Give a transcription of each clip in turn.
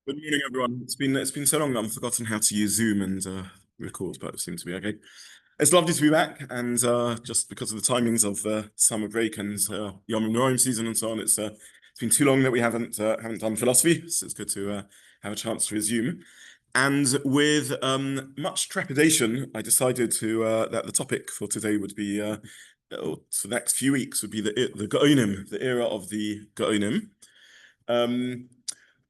Good morning, everyone. It's been so long I've forgotten how to use Zoom and record, but it seems to be okay. It's lovely to be back, and just because of the timings of summer break and Yom Amaraim season and so on, it's been too long that we haven't done philosophy, so it's good to have a chance to resume. And with much trepidation, I decided that the topic for today would be, for the next few weeks, would be the Geonim, the era of the Geonim.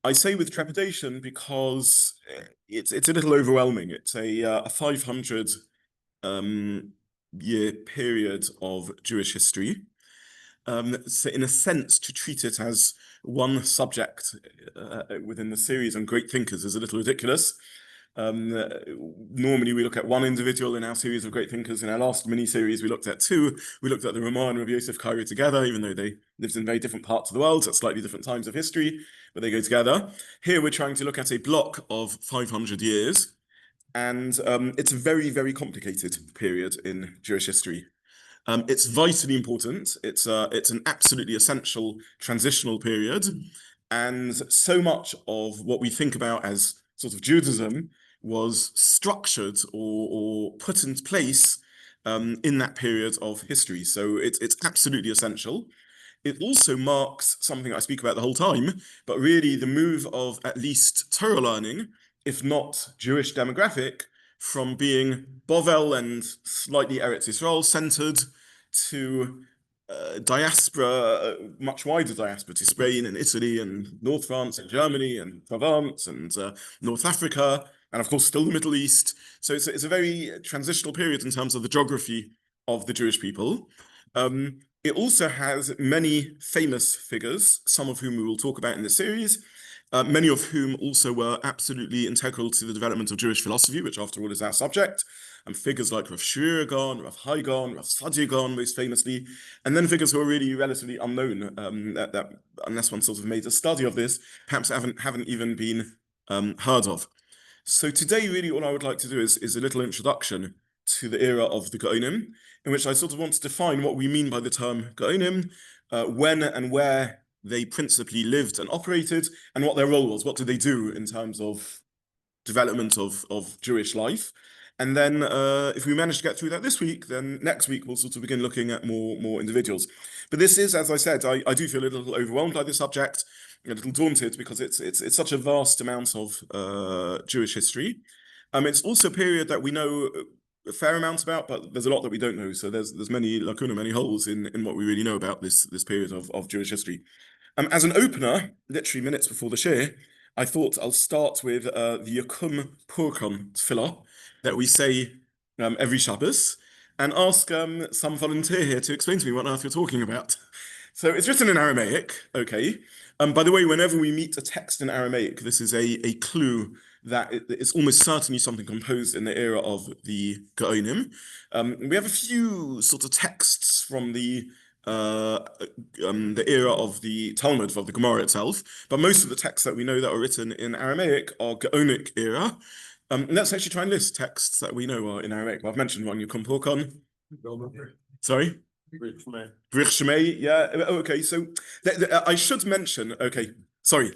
I say with trepidation because it's a little overwhelming. It's a 500 year period of Jewish history. So in a sense, to treat it as one subject within the series on great thinkers is a little ridiculous. Normally we look at one individual in our series of great thinkers. In our last mini-series, we looked at two. We looked at the Ramah and Rabbi Yosef Kariates together, even though they lived in very different parts of the world, at slightly different times of history, but they go together. Here we're trying to look at a block of 500 years, and it's a very, very complicated period in Jewish history. It's vitally important. It's an absolutely essential transitional period, and so much of what we think about as sort of Judaism was structured or put into place in that period of history. So it's absolutely essential. It also marks something I speak about the whole time, but really the move of at least Torah learning, if not Jewish demographic, from being Bavel and slightly Eretz Yisrael centered to diaspora, much wider diaspora, to Spain and Italy and North France and Germany and Provence and North Africa, and of course still the Middle East. So it's a very transitional period in terms of the geography of the Jewish people. It also has many famous figures, some of whom we will talk about in the series, many of whom also were absolutely integral to the development of Jewish philosophy, which after all is our subject. And figures like Rav Sherira Gaon, Rav Achai Gaon, Rav Saadia Gaon, most famously, and then figures who are really relatively unknown, that unless one sort of made a study of this, perhaps haven't even been heard of. So today, really, all I would like to do is a little introduction to the era of the Geonim, in which I sort of want to define what we mean by the term Geonim, when and where they principally lived and operated, and what their role was. What did they do in terms of development of Jewish life? And then if we manage to get through that this week, then next week we'll sort of begin looking at more individuals. But this is, as I said, I do feel a little overwhelmed by this subject, a little daunted, because it's such a vast amount of Jewish history. It's also a period that we know a fair amount about, but there's a lot that we don't know. So there's many lacunae, many holes in what we really know about this period of Jewish history. As an opener, literally minutes before the shir, I thought I'll start with the Yakum Purkon Tefillah that we say every Shabbos, and ask some volunteer here to explain to me what on earth you're talking about. So it's written in Aramaic, okay. By the way, whenever we meet a text in Aramaic, this is a clue that it's almost certainly something composed in the era of the Geonim. We have a few sort of texts from the era of the Talmud, of the Gemara itself, but most of the texts that we know that are written in Aramaic are Gaonic era. Let's actually try and list texts that we know are in Aramaic. Well, I've mentioned one, Yakum Purkon. Sorry? Brich Shmei, yeah. Okay, so I should mention, okay, sorry.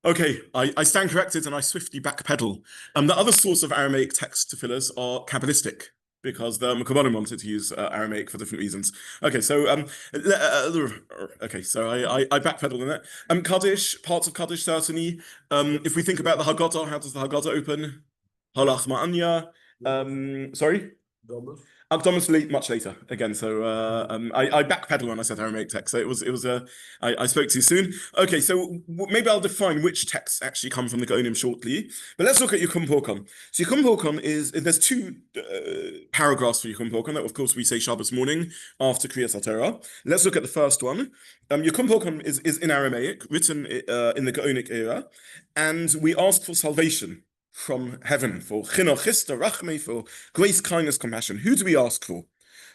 Okay, I stand corrected and I swiftly backpedal. The other source of Aramaic text tefillahs are Kabbalistic, because the Mekabonim wanted to use Aramaic for different reasons. Okay, so I backpedal in that. Kaddish, parts of Kaddish certainly. If we think about the Haggadah, how does the Haggadah open? Halach Ma'anya. Sorry? Akdomus much later again. So I backpedal when I said Aramaic text. So it was I spoke too soon. Okay, so maybe I'll define which texts actually come from the Geonim shortly. But let's look at Yakum Purkon. So Yakum Purkon there's two paragraphs for Yakum Purkon that of course we say Shabbos morning after Kriyas HaTorah. Let's look at the first one. Yakum Purkon is in Aramaic, written in the Gaonic era, and we ask for salvation from heaven, for chinuch, chista, rachme, for grace, kindness, compassion. Who do we ask for?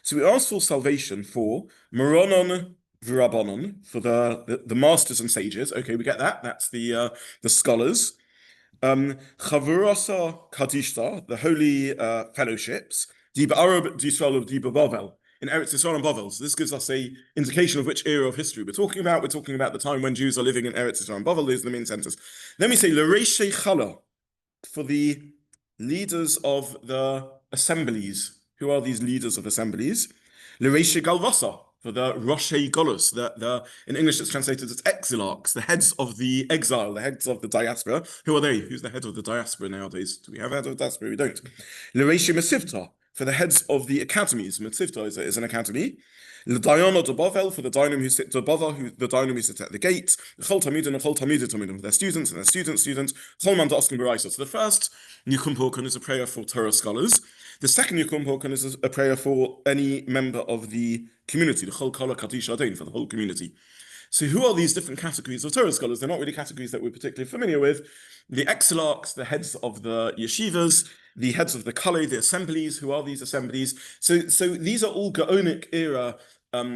So we ask for salvation for Moronon v'Rabbanon, for the masters and sages. Okay, we get that. That's the scholars. Chavurasa Kadishta, the holy fellowships. Diba Arab, Yisrael, Diba Bavel. in Eretz Yisrael and Bavel. So this gives us a indication of which era of history we're talking about. We're talking about the time when Jews are living in Eretz Yisrael and Bavel. These are the main centers. Let me say, L'Reish Chala, for the leaders of the assemblies. Who are these leaders of assemblies? L'Reish Galvasa, for the Roshei Golos, in English it's translated as exilarchs, the heads of the exile, the heads of the diaspora. Who are they? Who's the head of the diaspora nowadays? Do we have a head of the diaspora? We don't. L'Reish Mesivta, for the heads of the academies. Mesivta is an academy. Dayan Zobin Bavel, for the Dayanim who sit the Dayanim who sit at the gate. Chol Talmidin and Chol Talmidim, for their students and their students. Chol Man Da'askim B'Raisa. So the first Yukum Porkan is a prayer for Torah scholars. The second Yukum Porkan is a prayer for any member of the community, the Chol Kala Kadish Adain, for the whole community. So who are these different categories of Torah scholars? They're not really categories that we're particularly familiar with. The exilarchs, the heads of the yeshivas, the heads of the kale, the assemblies. Who are these assemblies? So these are all Gaonic era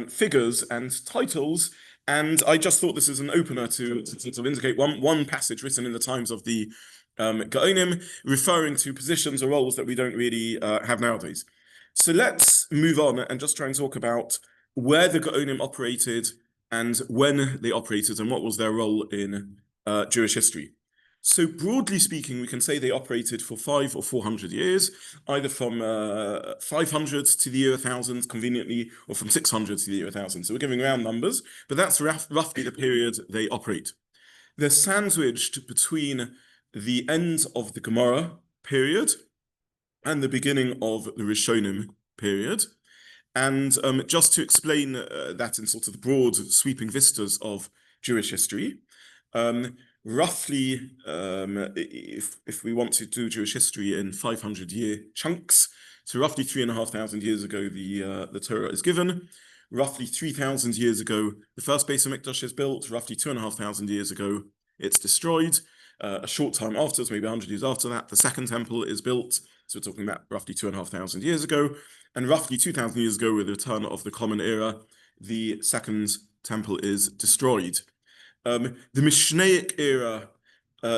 figures and titles. And I just thought this is an opener to indicate one passage written in the times of the Geonim, referring to positions or roles that we don't really have nowadays. So let's move on and just try and talk about where the Geonim operated and when they operated and what was their role in Jewish history. So broadly speaking, we can say they operated for 500 or 400 years, either from 500 to the year 1000 conveniently, or from 600 to the year 1000. So we're giving round numbers, but that's roughly the period they operate. They're sandwiched between the end of the Gemara period and the beginning of the Rishonim period. And just to explain that in sort of the broad sweeping vistas of Jewish history, roughly, if we want to do Jewish history in 500-year chunks, so roughly 3,500 years ago, the Torah is given. Roughly 3,000 years ago, the first Beis HaMikdash is built. Roughly 2,500 years ago, it's destroyed. A short time afterwards, maybe 100 years after that, the second temple is built. So we're talking about roughly 2,500 years ago. And roughly 2,000 years ago, with the return of the Common Era, the second temple is destroyed. The Mishnaic era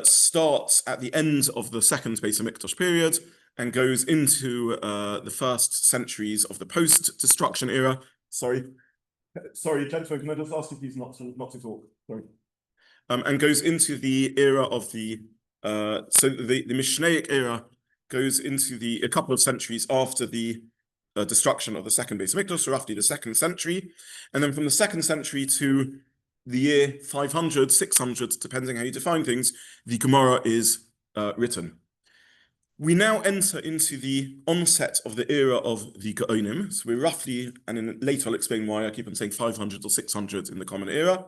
starts at the end of the second Beis HaMikdash period and goes into the first centuries of the post-destruction era. Sorry, gentlemen, can I just ask you please not to talk? Sorry. And goes into the era of the Mishnaic era goes into a couple of centuries after the destruction of the second Beis HaMikdash, so roughly the second century, and then from the second century to the year 500, 600, depending how you define things, the Gemara is written. We now enter into the onset of the era of the Geonim. So we're roughly, and later I'll explain why I keep on saying 500 or 600 in the Common Era.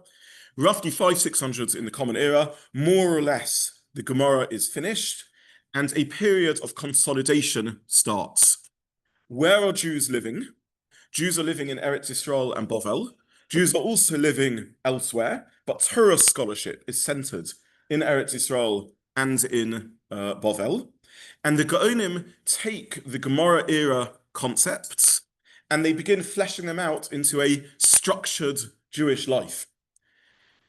Roughly 500-600 in the Common Era, more or less, the Gemara is finished, and a period of consolidation starts. Where are Jews living? Jews are living in Eretz Yisrael and Bavel. Jews are also living elsewhere, but Torah scholarship is centered in Eretz Yisrael and in Bavel. And the Geonim take the Gemara era concepts and they begin fleshing them out into a structured Jewish life.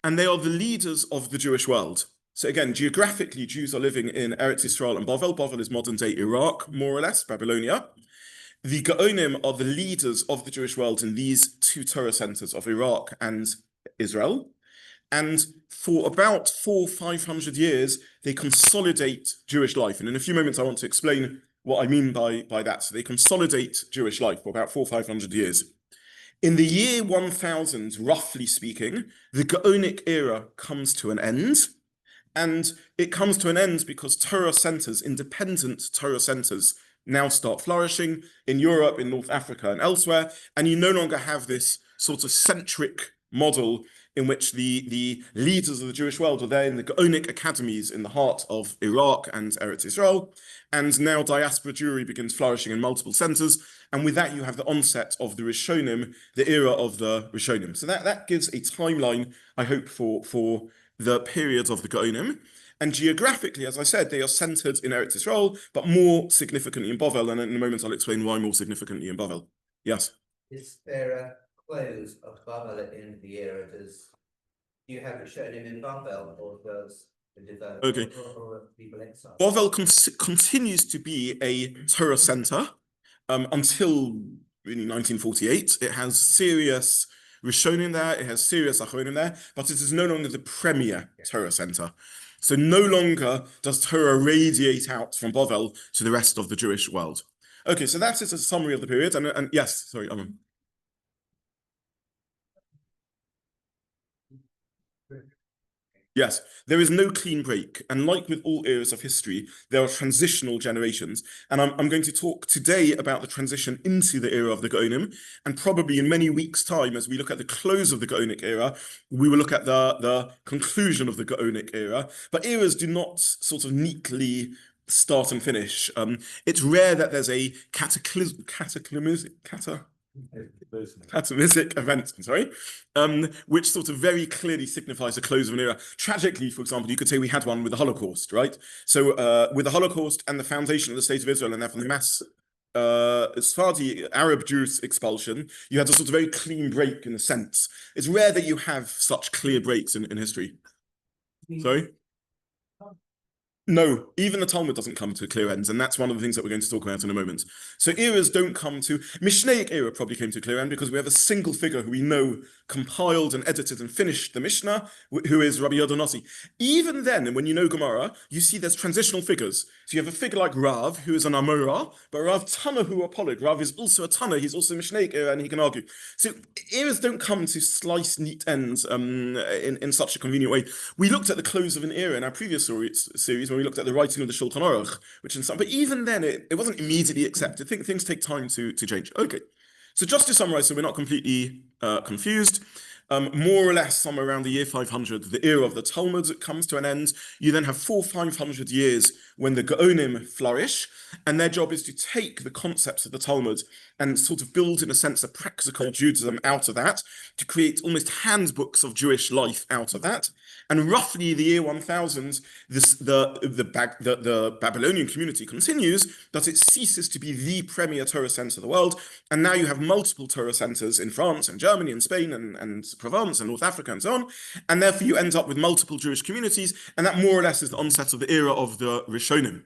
And they are the leaders of the Jewish world. So again, geographically, Jews are living in Eretz Yisrael and Bavel. Bavel is modern-day Iraq, more or less, Babylonia. The Geonim are the leaders of the Jewish world in these two Torah centers of Iraq and Israel. And for about 400-500 years, they consolidate Jewish life. And in a few moments, I want to explain what I mean by that. So they consolidate Jewish life for about 400-500 years. In the year 1000, roughly speaking, the Gaonic era comes to an end. And it comes to an end because Torah centers, independent Torah centers, now start flourishing in Europe, in North Africa, and elsewhere. And you no longer have this sort of centric model in which the leaders of the Jewish world are there in the Gaonic academies in the heart of Iraq and Eretz Yisrael. And now diaspora Jewry begins flourishing in multiple centers. And with that, you have the onset of the Rishonim, the era of the Rishonim. So that gives a timeline, I hope, for the periods of the Geonim. And geographically, as I said, they are centered in Eretz Yisrael, but more significantly in Bavel. And in a moment, I'll explain why more significantly in Bavel. Yes? Is there a close of Bavel at the end of the era? Do you have it shown in Bavel, or does the developer or people exile? Bavel continues to be a Torah center until really 1948. It has serious Rishonim there, it has serious Achronim there, but it is no longer the premier Torah center. So no longer does Torah radiate out from Bavel to the rest of the Jewish world. Okay, so that is a summary of the period. And yes, sorry, Yes, there is no clean break. And like with all eras of history, there are transitional generations. And I'm going to talk today about the transition into the era of the Geonim. And probably in many weeks' time, as we look at the close of the Gaonic era, we will look at the conclusion of the Gaonic era. But eras do not sort of neatly start and finish. It's rare that there's a cataclysmic event, which sort of very clearly signifies the close of an era. Tragically, for example, you could say we had one with the Holocaust, right? So with the Holocaust and the foundation of the State of Israel, and therefore the mass Sephardi Arab Jews expulsion, you had a sort of very clean break in a sense. It's rare that you have such clear breaks in history. Sorry? No, even the Talmud doesn't come to clear ends, and that's one of the things that we're going to talk about in a moment. So eras don't come to... Mishnaic era probably came to a clear end because we have a single figure who we know compiled and edited and finished the Mishnah, who is Rabbi Yodonasi. Even then, when you know Gemara, you see there's transitional figures. So you have a figure like Rav, who is an Amora, but Rav Tana, who are polyg. Rav is also a Tana, he's also Mishnaic era, and he can argue. So eras don't come to slice neat ends in such a convenient way. We looked at the close of an era in our previous series when we looked at the writing of the Shulchan Aruch, which in some, but even then it wasn't immediately accepted. Things take time to change. Okay, so just to summarize, so we're not completely confused, more or less somewhere around the year 500, the era of the Talmud comes to an end. You then have 500 years when the Geonim flourish, and their job is to take the concepts of the Talmud and sort of build, in a sense, a practical Judaism out of that, to create almost handbooks of Jewish life out of that. And roughly the year 1000, the Babylonian community continues, but it ceases to be the premier Torah center of the world. And now you have multiple Torah centers in France and Germany and Spain and Provence and North Africa and so on. And therefore you end up with multiple Jewish communities. And that more or less is the onset of the era of the Rishonim.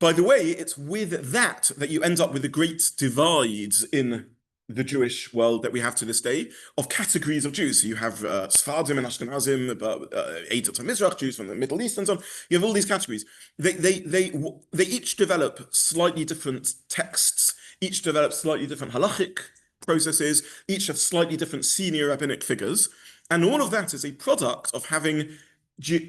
By the way, it's with that you end up with the great divides in the Jewish world that we have to this day of categories of Jews. So you have Sephardim and Ashkenazim, Eidat and Mizrach Jews from the Middle East and so on. You have all these categories. They each develop slightly different texts, each develop slightly different halachic processes, each have slightly different senior rabbinic figures. And all of that is a product of having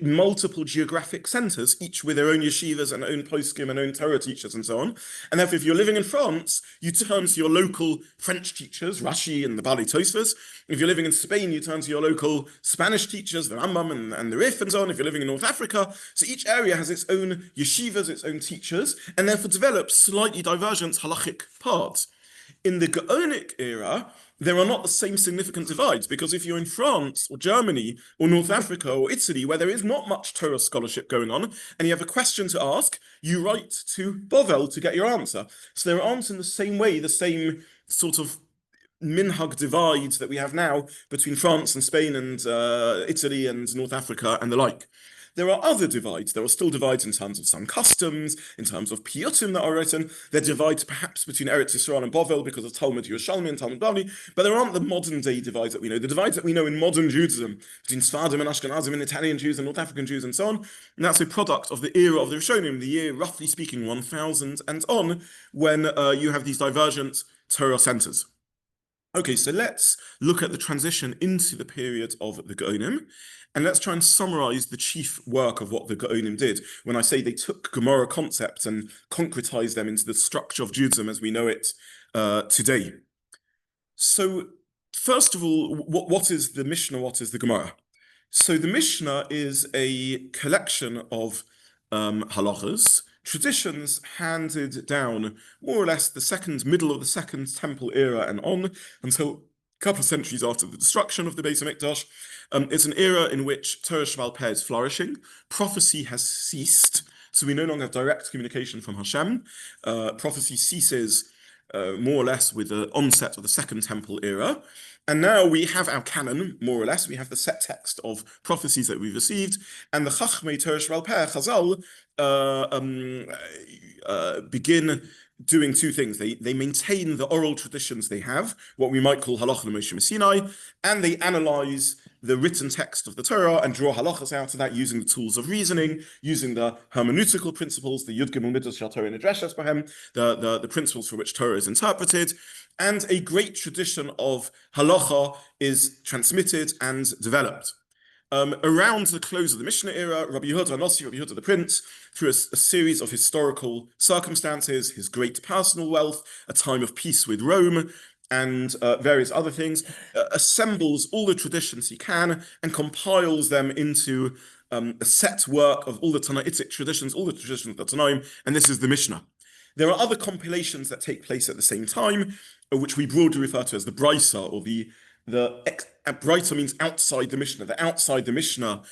multiple geographic centers, each with their own yeshivas and own poskim and own Torah teachers and so on. And therefore, if you're living in France, you turn to your local French teachers, Rashi and the Bali Tosfos. If you're living in Spain, you turn to your local Spanish teachers, the Rambam and the Rif and so on. If you're living in North Africa, so each area has its own yeshivas, its own teachers, and therefore develops slightly divergent halachic paths. In the Gaonic era, there are not the same significant divides, because if you're in France or Germany or North Africa or Italy, where there is not much Torah scholarship going on, and you have a question to ask, you write to Bavel to get your answer. So there aren't in the same way the same sort of minhag divides that we have now between France and Spain and Italy and North Africa and the like. There are other divides. There are still divides in terms of some customs, in terms of piyutim that are written. There are divides perhaps between Eretz Yisrael and Bavel because of Talmud Yerushalmi and Talmud Bavli, but there aren't the modern day divides that we know. The divides that we know in modern Judaism between Sfardim and Ashkenazim and Italian Jews and North African Jews and so on, and that's a product of the era of the Rishonim, the year, roughly speaking, 1000 and on, when you have these divergent Torah centers. Okay, so let's look at the transition into the period of the Geonim, and let's try and summarize the chief work of what the Geonim did. When I say they took Gemara concepts and concretized them into the structure of Judaism as we know it today. So first of all, what is the Mishnah? What is the Gemara? So the Mishnah is a collection of halachos, traditions handed down more or less the middle of the second temple era and on until a couple of centuries after the destruction of the Beis HaMikdash. It's an era in which Torah Sheba'al Peh is flourishing. Prophecy has ceased, so we no longer have direct communication from Hashem. Prophecy ceases more or less with the onset of the second temple era. And now we have our canon, more or less. We have the set text of prophecies that we've received. And the Chachmei Torah Sheba'al Peh, Chazal, begin doing two things. They maintain the oral traditions they have, what we might call halacha l'Moshe Sinai, and they analyze the written text of the Torah and draw halachas out of that using the tools of reasoning, using the hermeneutical principles, the Yud Gimel Midas Shel Torah Nidreshes Bahem, the principles for which Torah is interpreted, and a great tradition of halacha is transmitted and developed. Around the close of the Mishnah era, Rabbi Yehuda Nossi, Rabbi Yehuda the Prince, through a series of historical circumstances, his great personal wealth, a time of peace with Rome, and various other things, assembles all the traditions he can and compiles them into a set work of all the Tanaitic traditions, all the traditions of the Tanaim, and this is the Mishnah. There are other compilations that take place at the same time, which we broadly refer to as the Brisa, or the Brisa means outside the Mishnah, the outside the Mishnah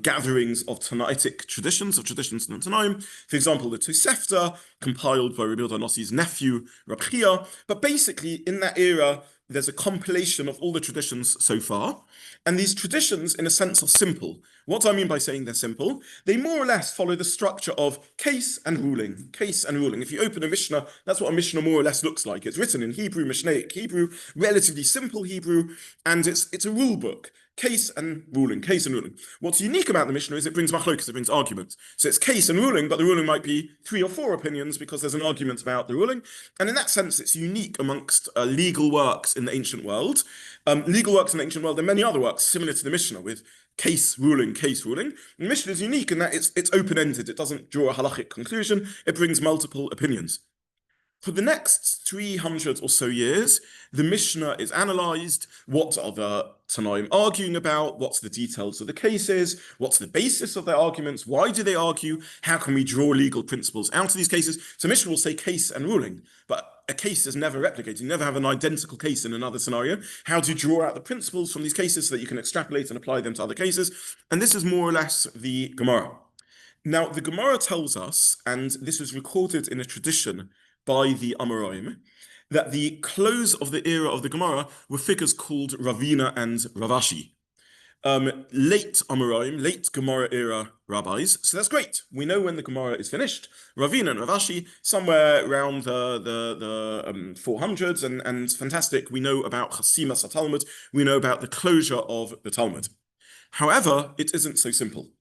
gatherings of Tanaitic traditions, of traditions in the Tanaim. For example, the Tosefta, compiled by Rabbi Yehuda Nossi's nephew, Rabbi Chia. But basically, in that era, there's a compilation of all the traditions so far. And these traditions, in a sense, are simple. What do I mean by saying they're simple? They more or less follow the structure of case and ruling, case and ruling. If you open a Mishnah, that's what a Mishnah more or less looks like. It's written in Hebrew, Mishnaic Hebrew, relatively simple Hebrew, and it's a rule book. Case and ruling, case and ruling. What's unique about the Mishnah is it brings machlokes, it brings arguments. So it's case and ruling, but the ruling might be 3 or 4 opinions because there's an argument about the ruling. And in that sense, it's unique amongst legal works in the ancient world. Legal works in the ancient world, there are many other works similar to the Mishnah with case ruling, case ruling. The Mishnah is unique in that it's open-ended. It doesn't draw a halachic conclusion. It brings multiple opinions. For the next 300 or so years, the Mishnah is analyzed. What are the Tanaim arguing about? What's the details of the cases? What's the basis of their arguments? Why do they argue? How can we draw legal principles out of these cases? So Mishnah will say case and ruling, but a case is never replicated. You never have an identical case in another scenario. How do you draw out the principles from these cases so that you can extrapolate and apply them to other cases? And this is more or less the Gemara. Now, the Gemara tells us, and this was recorded in a tradition by the Amaraim, that the close of the era of the Gemara were figures called Ravina and Ravashi. Late Amaraim, late Gemara era rabbis. So that's great. We know when the Gemara is finished. Ravina and Ravashi, somewhere around the 400s, and fantastic. We know about Chasimas HaTalmud. We know about the closure of the Talmud. However, it isn't so simple.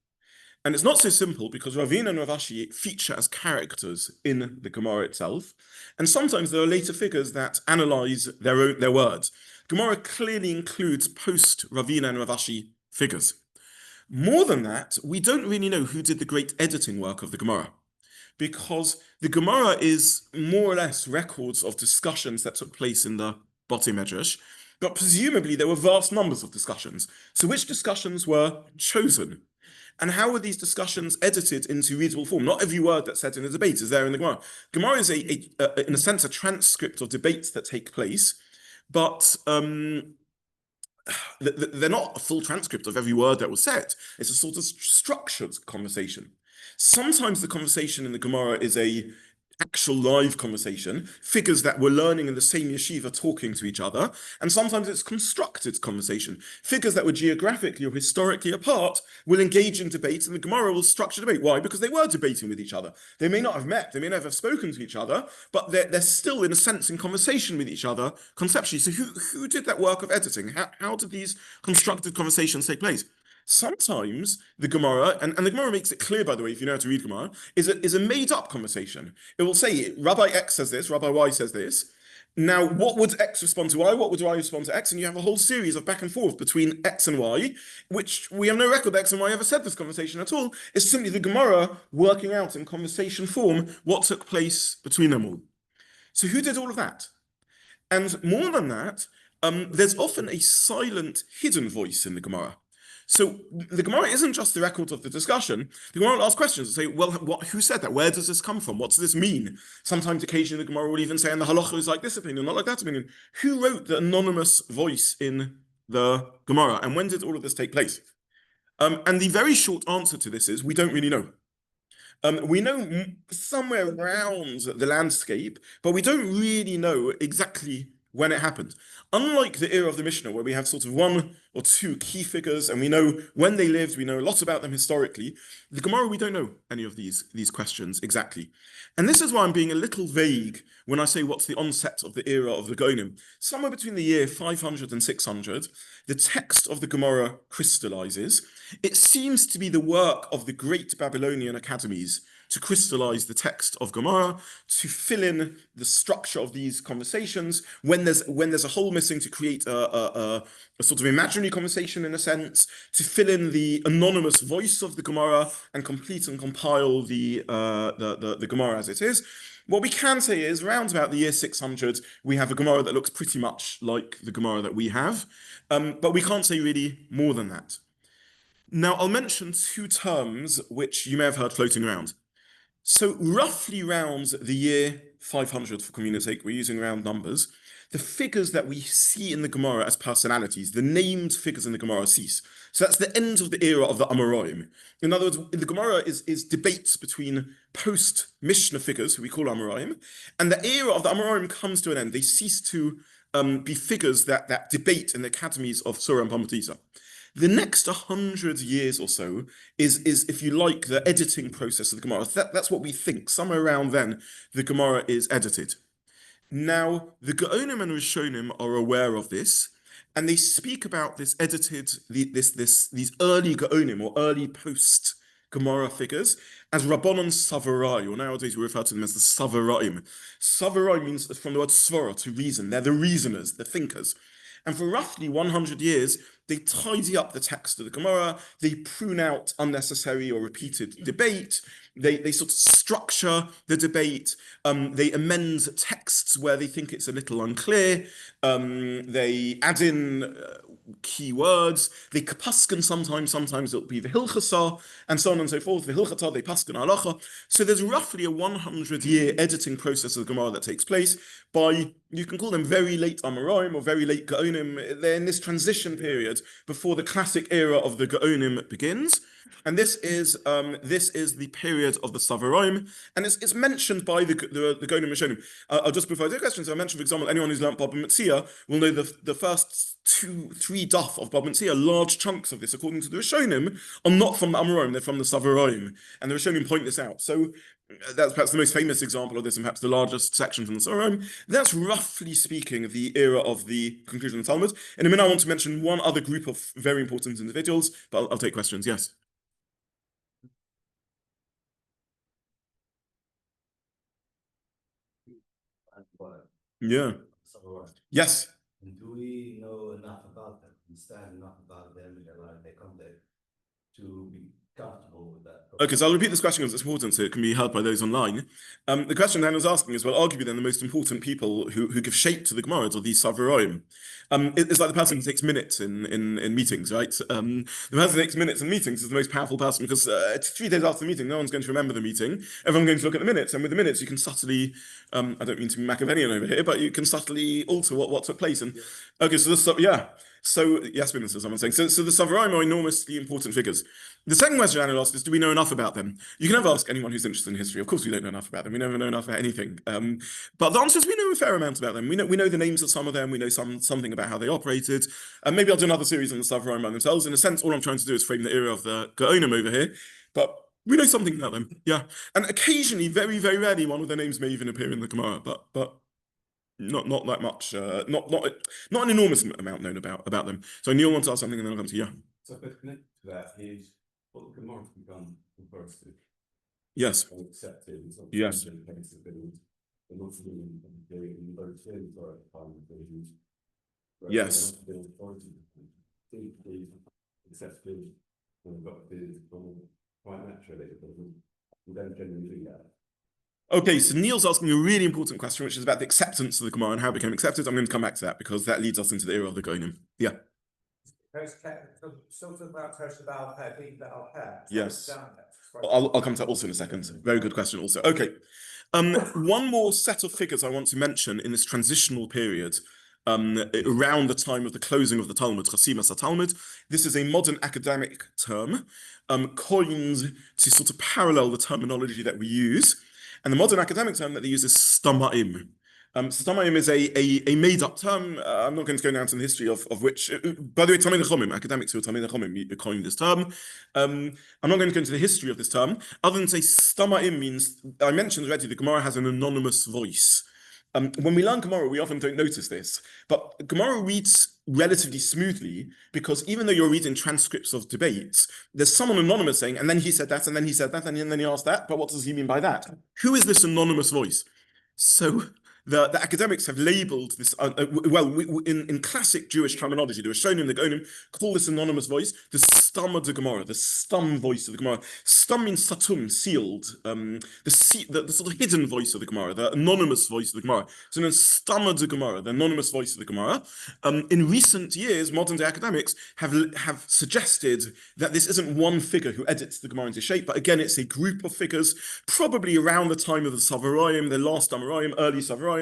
And it's not so simple because Ravina and Ravashi feature as characters in the Gemara itself. And sometimes there are later figures that analyze their words. Gemara clearly includes post-Ravina and Ravashi figures. More than that, we don't really know who did the great editing work of the Gemara, because the Gemara is more or less records of discussions that took place in the Botei Medrash, but presumably there were vast numbers of discussions. So which discussions were chosen? And how were these discussions edited into readable form? Not every word that's said in a debate is there in the Gemara. Gemara is, in a sense, a transcript of debates that take place, but they're not a full transcript of every word that was said. It's a sort of structured conversation. Sometimes the conversation in the Gemara is a actual live conversation, figures that were learning in the same yeshiva talking to each other, and sometimes it's constructed conversation. Figures that were geographically or historically apart will engage in debate, and the Gemara will structure debate. Why? Because they were debating with each other. They may not have met, they may never have spoken to each other, but they're still, in a sense, in conversation with each other conceptually. So who did that work of editing? How did these constructed conversations take place? Sometimes the Gemara, and the Gemara makes it clear, by the way, if you know how to read Gemara, is a made-up conversation. It will say, Rabbi X says this, Rabbi Y says this. Now, what would X respond to Y? What would Y respond to X? And you have a whole series of back and forth between X and Y, which we have no record that X and Y ever said this conversation at all. It's simply the Gemara working out in conversation form what took place between them all. So who did all of that? And more than that, there's often a silent, hidden voice in the Gemara. So the Gemara isn't just the record of the discussion. The Gemara will ask questions and say, well, who said that? Where does this come from? What does this mean? Sometimes occasionally the Gemara will even say, and the Halachos is like this opinion, not like that opinion. Who wrote the anonymous voice in the Gemara? And when did all of this take place? And the very short answer to this is, we don't really know. We know somewhere around the landscape, but we don't really know exactly when it happened. Unlike the era of the Mishnah, where we have sort of one or two key figures, and we know when they lived, we know a lot about them historically. The Gemara, we don't know any of these questions exactly. And this is why I'm being a little vague when I say what's the onset of the era of the Geonim. Somewhere between the year 500 and 600, the text of the Gemara crystallizes. It seems to be the work of the great Babylonian academies to crystallize the text of Gemara, to fill in the structure of these conversations. When there's a hole missing, to create a sort of imaginary conversation in a sense, to fill in the anonymous voice of the Gemara and complete and compile the Gemara as it is. What we can say is, around about the year 600, we have a Gemara that looks pretty much like the Gemara that we have, but we can't say really more than that. Now, I'll mention two terms which you may have heard floating around. So roughly around the year 500, for community's sake, we're using round numbers, the figures that we see in the Gemara as personalities, the named figures in the Gemara cease. So that's the end of the era of the Amaraim. In other words, the Gemara is debates between post-Mishnah figures, who we call Amaraim, and the era of the Amaraim comes to an end. They cease to be figures that debate in the academies of Sura and Pumbedita. The next 100 years or so is, if you like, the editing process of the Gemara. That's what we think. Somewhere around then, the Gemara is edited. Now, the Geonim and Rishonim are aware of this, and they speak about this edited, these early Geonim or early post-Gemara figures as Rabbanon Savarai, or nowadays we refer to them as the Savaraim. Savarai means from the word svara, to reason. They're the reasoners, the thinkers. And for roughly 100 years, they tidy up the text of the Gemara, they prune out unnecessary or repeated debate, they sort of structure the debate, they amend texts where they think it's a little unclear, they add in key words, they paskin sometimes it'll be the hilchasa, and so on and so forth, the hilchata, they paskin halacha. So there's roughly a 100-year editing process of the Gemara that takes place by, you can call them very late Amaraim or very late Geonim. They're in this transition period before the classic era of the Geonim begins. And this is the period of the Savoraim, and it's mentioned by the Gaon and Rishonim. I'll just before I do questions, I'll mention, for example, anyone who's learnt Baba Metzia will know the first 2-3 daf of Baba Metzia, large chunks of this, according to the Rishonim, are not from the Amaraim, they're from the Savoraim, and the Rishonim point this out. So that's perhaps the most famous example of this, and perhaps the largest section from the Suraim. That's roughly speaking the era of the conclusion of the Talmud. In a minute, I want to mention one other group of very important individuals, but I'll take questions. Yes. Yeah. Yes. And do we know enough about them, understand enough about them in their life, their context, to be comfortable with that? Okay, so I'll repeat this question because it's important so it can be held by those online. The question Dan was asking is, well, arguably then the most important people who give shape to the Gemaras are these Savoraim. It's like the person who takes minutes in meetings, right? The person who takes minutes in meetings is the most powerful person because 3 days after the meeting, no one's going to remember the meeting. Everyone's going to look at the minutes, and with the minutes, you can subtly, I don't mean to be Machiavellian over here, but you can subtly alter what took place. And okay, so this, yeah. So, yes, Minister, someone's saying. So the Savaraim are enormously important figures. The second question Daniel asked is, do we know enough about them? You can never ask anyone who's interested in history. Of course we don't know enough about them. We never know enough about anything. But the answer is we know a fair amount about them. We know the names of some of them. We know something about how they operated. And maybe I'll do another series on the Savaraim by themselves. In a sense, all I'm trying to do is frame the era of the Geonim over here. But we know something about them. Yeah. And occasionally, very, very rarely, one of their names may even appear in the Gemara. But not that much, not an enormous amount known about them. So Neil wants to ask something, and then I'll come to you. So connected to that is what the Gemara become refers to. Yes. Accepted. Yes. Yes. Accepted. Quite naturally, we don't generally do that. Okay, so Neil's asking a really important question, which is about the acceptance of the Gemara and how it became accepted. I'm going to come back to that because that leads us into the era of the Geonim. Yeah. Yes. I'll come to that also in a second. Very good question also. Okay. One more set of figures I want to mention in this transitional period around the time of the closing of the Talmud, Chasimas HaTalmud. This is a modern academic term coined to sort of parallel the terminology that we use. And the modern academic term that they use is Stamaim. Stamaim is a made-up term. I'm not going to go down to the history of which. By the way, Talmud Chachomim, academics who are Talmud Chachomim coined this term. I'm not going to go into the history of this term, other than say Stamaim means, I mentioned already, the Gemara has an anonymous voice. When we learn Gemara, we often don't notice this, but Gemara reads relatively smoothly because even though you're reading transcripts of debates, there's someone anonymous saying, and then he said that, and then he said that, and then he asked that, but what does he mean by that? Who is this anonymous voice? So the academics have labeled this, in classic Jewish terminology, the Rishonim, the Geonim, call this anonymous voice the stam of the Gemara, the stam voice of the Gemara. Stam means satum, sealed, the sort of hidden voice of the Gemara, the anonymous voice of the Gemara. So then stam of the Gemara, the anonymous voice of the Gemara. In recent years, modern day academics have suggested that this isn't one figure who edits the Gemara into shape, but again, it's a group of figures, probably around the time of the Savoraim, the last Amaraim, early Savaraim,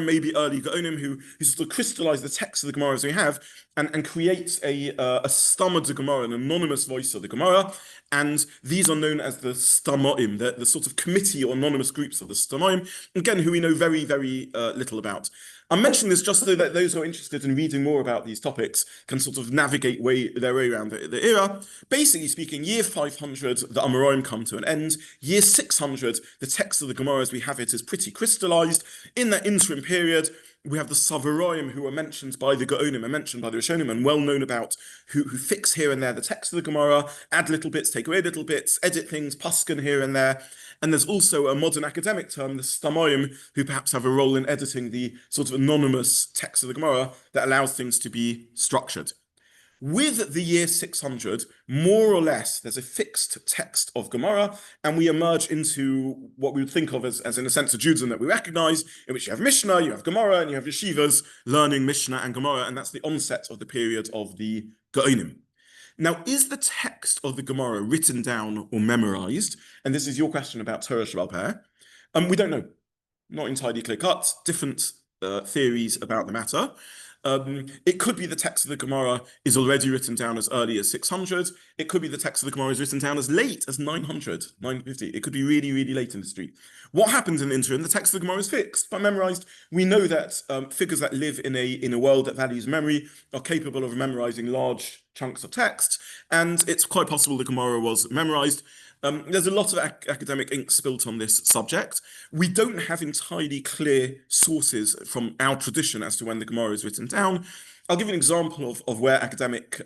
maybe early Gaonim, who sort of crystallize the text of the Gemara as we have, and create a stam of the Gemara, an anonymous voice of the Gemara, and these are known as the Stamaim, the sort of committee or anonymous groups of the Stamaim, again, who we know very, very little about. I'm mentioning this just so that those who are interested in reading more about these topics can sort of navigate their way around the era. Basically speaking, year 500, the Amaraim come to an end. Year 600, the text of the Gemara as we have it is pretty crystallized. In that interim period, we have the Savoraim who are mentioned by the Geonim, are mentioned by the Rishonim, and well known about, who fix here and there the text of the Gemara, add little bits, take away little bits, edit things, paskin here and there. And there's also a modern academic term, the Stamaim, who perhaps have a role in editing the sort of anonymous text of the Gemara that allows things to be structured. With the year 600, more or less, there's a fixed text of Gemara, and we emerge into what we would think of as in a sense, a Judaism that we recognize, in which you have Mishnah, you have Gemara, and you have yeshivas learning Mishnah and Gemara, and that's the onset of the period of the Geonim. Now, is the text of the Gemara written down or memorized? And this is your question about Torah Sheba'al Peh. We don't know. Not entirely clear-cut. Different theories about the matter. It could be the text of the Gemara is already written down as early as 600. It could be the text of the Gemara is written down as late as 900, 950. It could be really, really late in history. What happens in the interim? The text of the Gemara is fixed, but memorized. We know that figures that live in a world that values memory are capable of memorizing large chunks of text, and it's quite possible the Gemara was memorized. There's a lot of academic ink spilt on this subject. We don't have entirely clear sources from our tradition as to when the Gemara is written down. I'll give you an example of where academics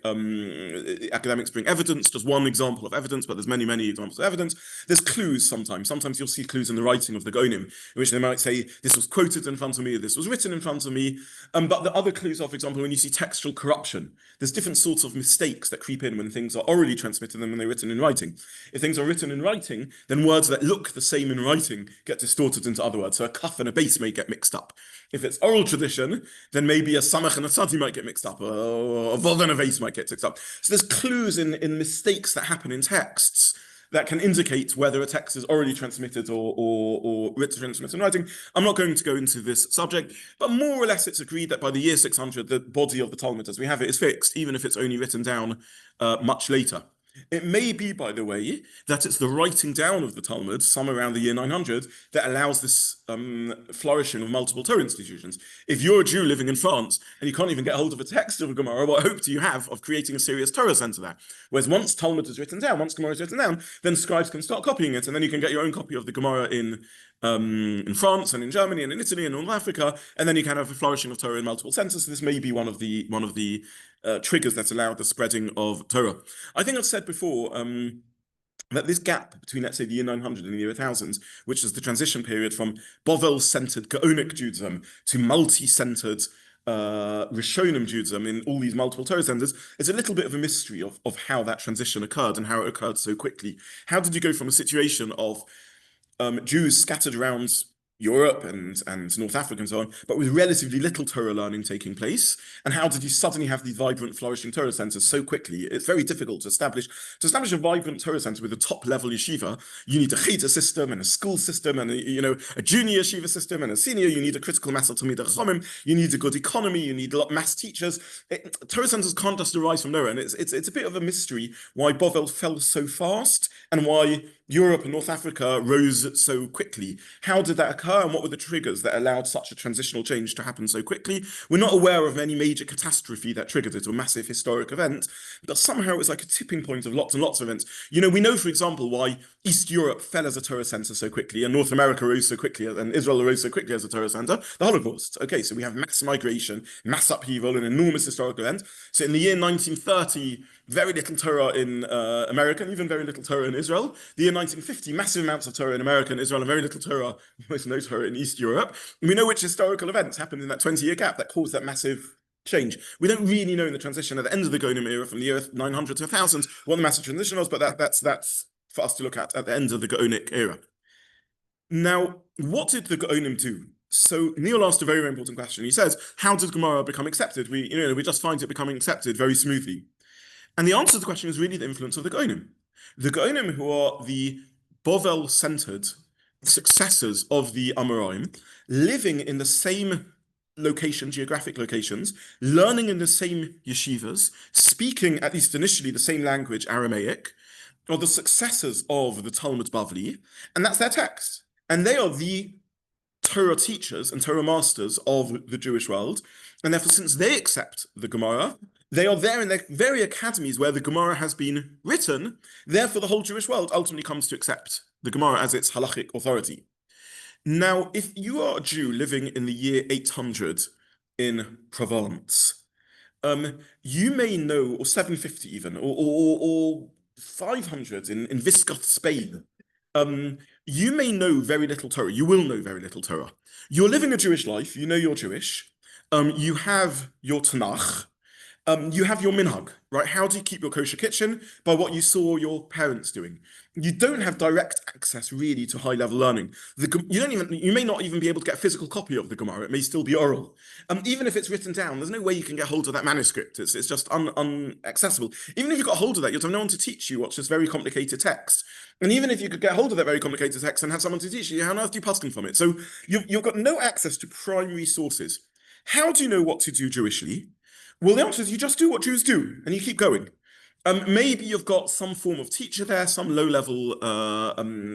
bring evidence, just one example of evidence, but there's many, many examples of evidence. There's clues sometimes. Sometimes you'll see clues in the writing of the Geonim, in which they might say, this was quoted in front of me, this was written in front of me. But the other clues are, for example, when you see textual corruption, there's different sorts of mistakes that creep in when things are orally transmitted than when they're written in writing. If things are written in writing, then words that look the same in writing get distorted into other words. So a kaf and a base may get mixed up. If it's oral tradition, then maybe a samach and a tzadi might get mixed up, or a vod and a vase might get mixed up. So there's clues in mistakes that happen in texts that can indicate whether a text is orally transmitted or written transmitted in writing. I'm not going to go into this subject, but more or less it's agreed that by the year 600, the body of the Talmud as we have it is fixed, even if it's only written down much later. It may be, by the way, that it's the writing down of the Talmud, some around the year 900, that allows this flourishing of multiple Torah institutions. If you're a Jew living in France and you can't even get hold of a text of a Gemara, what hope do you have of creating a serious Torah center there? Whereas once Talmud is written down, once Gemara is written down, then scribes can start copying it, and then you can get your own copy of the Gemara in France and in Germany and in Italy and North Africa, and then you can have a flourishing of Torah in multiple centers. So this may be one of the triggers that allowed the spreading of Torah. I think I've said before that this gap between, let's say, the year 900 and the year 1000, which is the transition period from Bavel-centered Gaonic Judaism to multi-centered Rishonim Judaism in all these multiple Torah centers, is a little bit of a mystery of how that transition occurred and how it occurred so quickly. How did you go from a situation of Jews scattered around Europe and North Africa and so on, but with relatively little Torah learning taking place? And how did you suddenly have these vibrant, flourishing Torah centers so quickly? It's very difficult to establish. To establish a vibrant Torah center with a top-level yeshiva, you need a chita system and a school system and a junior yeshiva system and a senior. You need a critical mass of Talmidei Chachamim. You need a good economy. You need a lot of mass teachers. Torah centers can't just arise from nowhere, and it's a bit of a mystery why Bavel fell so fast and why Europe and North Africa rose so quickly? How did that occur, and what were the triggers that allowed such a transitional change to happen so quickly? We're not aware of any major catastrophe that triggered it, or massive historic event, but somehow it was like a tipping point of lots and lots of events. You know, we know, for example, why East Europe fell as a Torah center so quickly, and North America rose so quickly, and Israel rose so quickly as a Torah center. The Holocaust. Okay, so we have mass migration, mass upheaval, an enormous historical event. So in the year 1930, very little Torah in America, and even very little Torah in Israel. The year 1950, massive amounts of Torah in America and Israel, and very little Torah, almost no Torah in East Europe. And we know which historical events happened in that 20-year gap that caused that massive change. We don't really know in the transition at the end of the Geonim era, from the year 900 to 1000, what the massive transition was, but that's for us to look at the end of the Gaonic era. Now, what did the Geonim do? So Neil asked a very, very important question. He says, how did Gemara become accepted? We just find it becoming accepted very smoothly. And the answer to the question is really the influence of the Geonim. The Geonim, who are the Bavel-centered successors of the Amaraim, living in the same location, geographic locations, learning in the same yeshivas, speaking, at least initially, the same language, Aramaic, are the successors of the Talmud Bavli, and that's their text. And they are the Torah teachers and Torah masters of the Jewish world. And therefore, since they accept the Gemara, they are there in their very academies where the Gemara has been written. Therefore, the whole Jewish world ultimately comes to accept the Gemara as its halachic authority. Now, if you are a Jew living in the year 800 in Provence, you may know, or 750 even, or 500 in Visigoth, Spain, you may know very little Torah. You will know very little Torah. You're living a Jewish life. You know you're Jewish. You have your Tanakh. You have your minhag, right? How do you keep your kosher kitchen? By what you saw your parents doing. You don't have direct access really to high-level learning. You may not even be able to get a physical copy of the Gemara. It may still be oral. Even if it's written down, there's no way you can get hold of that manuscript. It's just unaccessible. Even if you got hold of that, you'll have no one to teach you what's this very complicated text. And even if you could get hold of that very complicated text and have someone to teach you, how on earth do you paskin from it? So you've got no access to primary sources. How do you know what to do Jewishly? Well, the answer is you just do what Jews do, and you keep going. Maybe you've got some form of teacher there, some low-level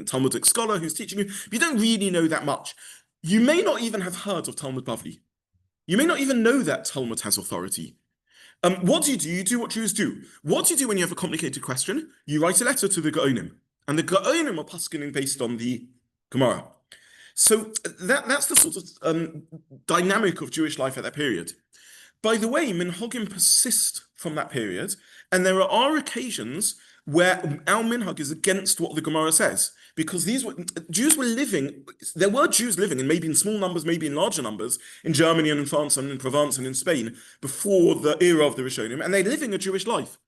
Talmudic scholar who's teaching you, but you don't really know that much. You may not even have heard of Talmud Bavli. You may not even know that Talmud has authority. What do? You do what Jews do. What do you do when you have a complicated question? You write a letter to the Geonim, and the Geonim are paskining based on the Gemara. So that's the sort of dynamic of Jewish life at that period. By the way, minhagim persist from that period, and there are occasions where our minhag is against what the Gemara says, because Jews were living, there were Jews living, and maybe in small numbers, maybe in larger numbers, in Germany and in France and in Provence and in Spain, before the era of the Rishonim, and they're living a Jewish life.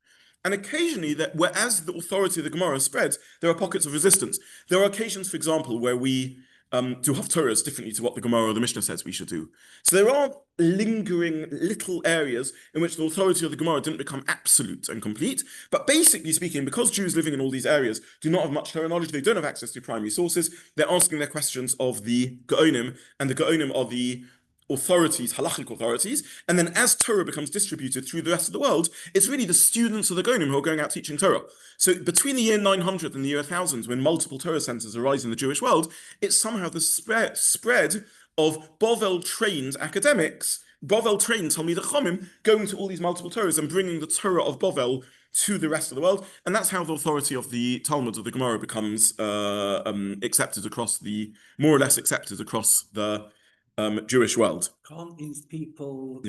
And occasionally, whereas the authority of the Gemara spreads, there are pockets of resistance. There are occasions, for example, where we do haftorahs differently to what the Gemara or the Mishnah says we should do. So there are lingering little areas in which the authority of the Gemara didn't become absolute and complete. But basically speaking, because Jews living in all these areas do not have much Torah knowledge, they don't have access to primary sources, they're asking their questions of the Geonim, and the Geonim are the authorities, halachic authorities, and then as Torah becomes distributed through the rest of the world, it's really the students of the Geonim who are going out teaching Torah. So between the year 900 and the year 1000, when multiple Torah centers arise in the Jewish world, it's somehow the spread of Bavel-trained academics, Bavel-trained Talmidei Chachamim, going to all these multiple Torahs and bringing the Torah of Bavel to the rest of the world, and that's how the authority of the Talmud of the Gemara becomes accepted across more or less accepted across the Jewish world. Can't these people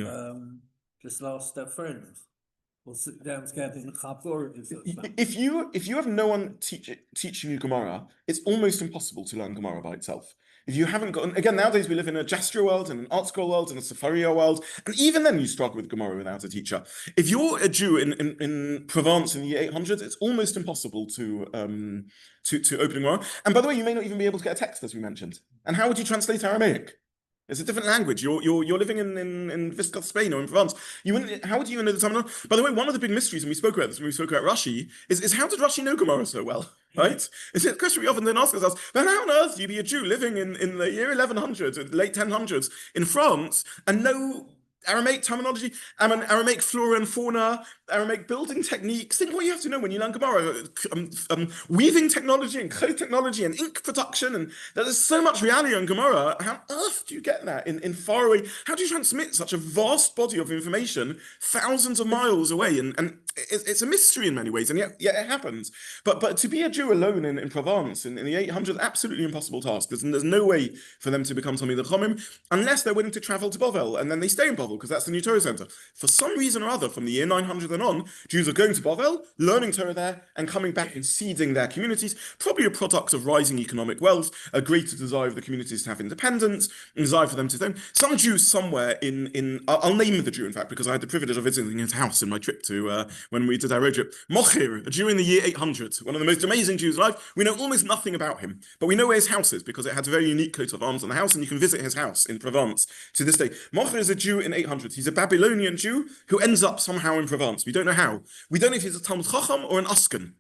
just lost their friends or sit down together in Chabur? If you have no one teaching you Gemara, it's almost impossible to learn Gemara by itself. If you haven't got, again, nowadays we live in a gesture world and an art scroll world and a Safaria world, and even then you struggle with Gemara without a teacher. If you're a Jew in Provence in the year 800s, it's almost impossible to open Gemara. And by the way, you may not even be able to get a text, as we mentioned. And how would you translate Aramaic? It's a different language. You're living in Visigoth, Spain, or in Provence. How would you even know the terminology? By the way, one of the big mysteries, and we spoke about this when we spoke about Rashi, is how did Rashi know Gemara so well? Right? It's a question we often then ask ourselves, but how on earth do you be a Jew living in the year 1100, late 1000s, in France, and know Aramaic terminology, Aramaic flora and fauna, Aramaic building techniques. Think what you have to know when you learn Gemara. Weaving technology and clay technology and ink production. And there's so much reality on Gemara. How on earth do you get that in far away? How do you transmit such a vast body of information thousands of miles away? And it's a mystery in many ways, and yet it happens. But to be a Jew alone in Provence in the 800s, absolutely impossible task. There's no way for them to become Talmidei Chachamim unless they're willing to travel to Bavel, and then they stay in Bavel because that's the new Torah center. For some reason or other, from the year 900 and on, Jews are going to Bavel, learning Torah there, and coming back and seeding their communities, probably a product of rising economic wealth, a greater desire of the communities to have independence, a desire for them to then. Some Jews somewhere I'll name the Jew, in fact, because I had the privilege of visiting his house in my trip to, when we did our road trip. Mochir, a Jew in the year 800, one of the most amazing Jews alive. We know almost nothing about him, but we know where his house is because it had a very unique coat of arms on the house, and you can visit his house in Provence to this day. Mochir is a Jew in 800. He's a Babylonian Jew who ends up somehow in Provence. We don't know how. We don't know if he's a Talmud Chacham or an Askan.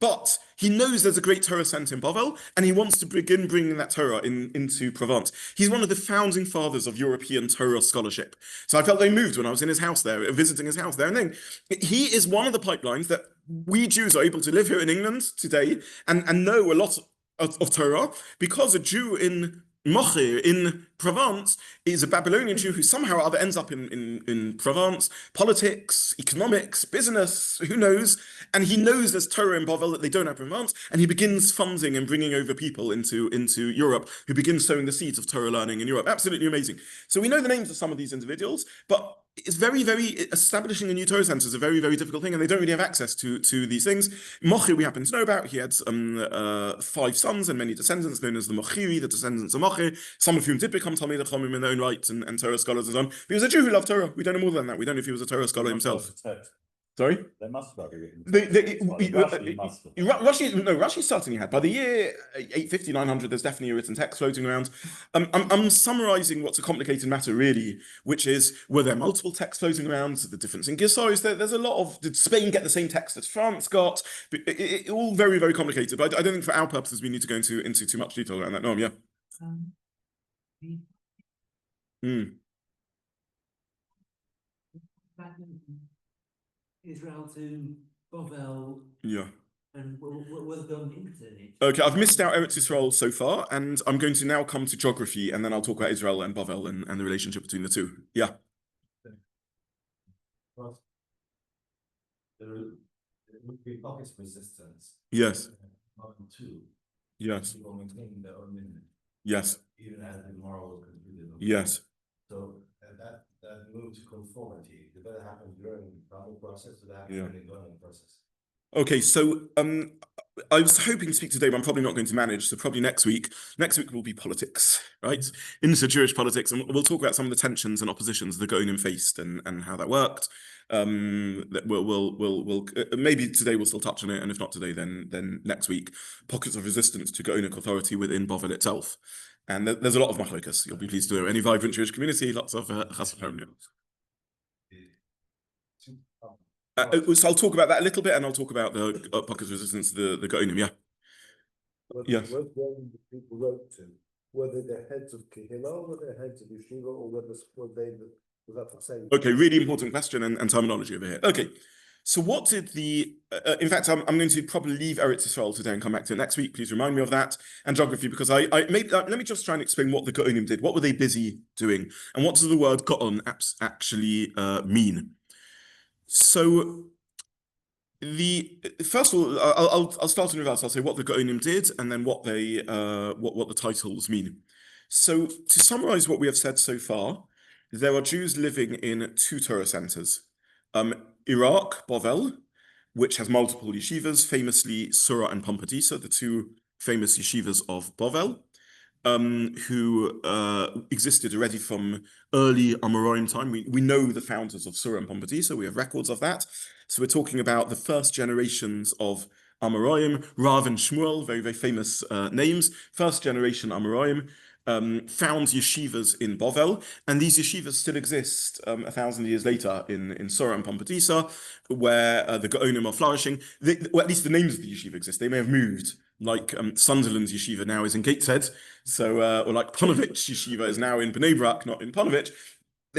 But he knows there's a great Torah center in Bavel, and he wants to begin bringing that Torah into Provence. He's one of the founding fathers of European Torah scholarship. So I felt very moved when I was in his house there, visiting his house there. And then he is one of the pipelines that we Jews are able to live here in England today and know a lot of Torah, because a Jew in Mochir in Provence is a Babylonian Jew who somehow or other ends up in Provence, politics, economics, business, who knows? And he knows there's Torah in Bavel that they don't have in Provence, and he begins funding and bringing over people into Europe who begin sowing the seeds of Torah learning in Europe. Absolutely amazing. So we know the names of some of these individuals, but it's very, very, establishing a new Torah center is a very, very difficult thing, and they don't really have access to these things. Mochir, we happen to know about. He had 5 sons and many descendants, known as the Mochiri, the descendants of Mochir, some of whom did become Talmidei Chachamim in their own right and Torah scholars and so on. But he was a Jew who loved Torah. We don't know more than that. We don't know if he was a Torah scholar himself. Sorry? They must have written. Rashi certainly had. By the year 850, 900, there's definitely a written text floating around. I'm summarizing what's a complicated matter, really, which is, were there multiple texts floating around? The difference in Gisois, there's a lot of, did Spain get the same text that France got? All very, very complicated. But I don't think for our purposes we need to go into too much detail around that. No, yeah. Israel to Bavel. Yeah. And we'll go into it. Okay, I've missed out Eretz Yisrael so far, and I'm going to now come to geography, and then I'll talk about Israel and Bavel and the relationship between the two. Yeah. Well, there would be pockets of resistance. Yes. Too. Yes. People maintain their own minute. Yes. Even as the moral concluded. Yes. So that move to conformity, did that happen during the travel process, or that Yeah. happened during the learning process? Okay, so I was hoping to speak today, but I'm probably not going to manage. So probably next week. Next week will be politics, right? Into Jewish politics, and we'll talk about some of the tensions and oppositions the Geonim faced and how that worked. That we'll maybe today we'll still touch on it, and if not today, then next week. Pockets of resistance to Geonic authority within Bavel itself, and there's a lot of machlokas. You'll be pleased to know. Any vibrant Jewish community, lots of Chasimas. So I'll talk about that a little bit, and I'll talk about the pockets of resistance to the Geonim. Yeah. Yes. Where the people wrote to, whether they're heads of Kehillah, or whether they're heads of Yeshiva, or whether they without the same. Okay, really important question and terminology over here. Okay, so what did in fact, I'm going to probably leave Eretz Yisrael today and come back to it next week. Please remind me of that, and geography, because let me just try and explain what the Geonim did. What were they busy doing, and what does the word Gaon actually mean? So first of all, I'll start in reverse. I'll say what the Geonim did, and then what the titles mean. So to summarize what we have said so far, there are Jews living in 2 Torah centers. Iraq, Bavel, which has multiple yeshivas, famously Sura and Pumbedita, the 2 famous yeshivas of Bavel, who existed already from early Amaraim time. We know the founders of Sura and Pumbedita, we have records of that. So we're talking about the first generations of Amaraim, Rav and Shmuel, very, very famous names. First generation Amaraim found yeshivas in Bavel, and these yeshivas still exist 1,000 years later in Sura and Pumbedita, where the Geonim are flourishing. Or at least the names of the yeshiva exist. They may have moved, like Sunderland's yeshiva now is in Gateshead, so or like Ponovitch yeshiva is now in Bnei Brak, not in Ponovitch.